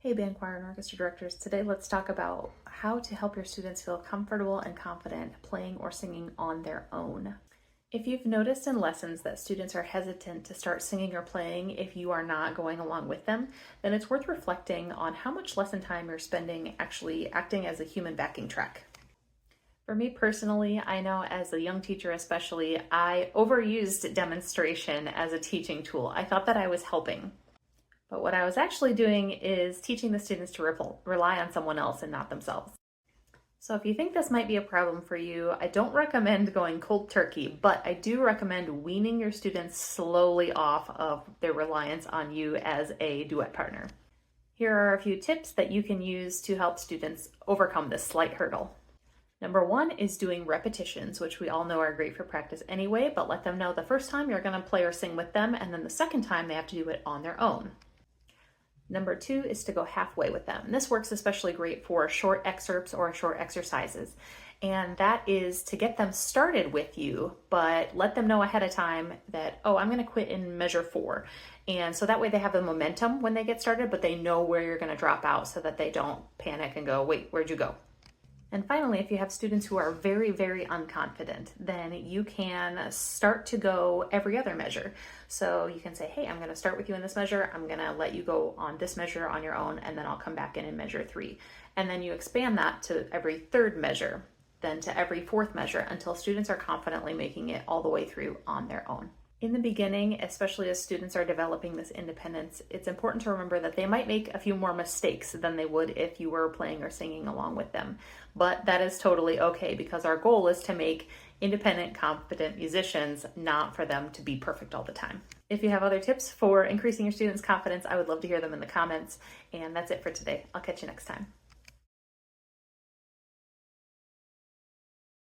Hey band, choir, and orchestra directors. Today let's talk about how to help your students feel comfortable and confident playing or singing on their own. If you've noticed in lessons that students are hesitant to start singing or playing if you are not going along with them, then it's worth reflecting on how much lesson time you're spending actually acting as a human backing track. For me personally, I know as a young teacher especially, I overused demonstration as a teaching tool. I thought that I was helping. But what I was actually doing is teaching the students to rely on someone else and not themselves. So if you think this might be a problem for you, I don't recommend going cold turkey, but I do recommend weaning your students slowly off of their reliance on you as a duet partner. Here are a few tips that you can use to help students overcome this slight hurdle. Number one is doing repetitions, which we all know are great for practice anyway, but let them know the first time you're going to play or sing with them, and then the second time they have to do it on their own. Number two is to go halfway with them. This works especially great for short excerpts or short exercises. And that is to get them started with you, but let them know ahead of time that, oh, I'm going to quit in measure 4. And so that way they have the momentum when they get started, but they know where you're going to drop out so that they don't panic and go, wait, where'd you go? And finally, if you have students who are very, very unconfident, then you can start to go every other measure. So you can say, hey, I'm going to start with you in this measure. I'm going to let you go on this measure on your own, and then I'll come back in measure 3. And then you expand that to every third measure, then to every fourth measure until students are confidently making it all the way through on their own. In the beginning, especially as students are developing this independence, it's important to remember that they might make a few more mistakes than they would if you were playing or singing along with them. But that is totally okay because our goal is to make independent, confident musicians, not for them to be perfect all the time. If you have other tips for increasing your students' confidence, I would love to hear them in the comments. And that's it for today. I'll catch you next time.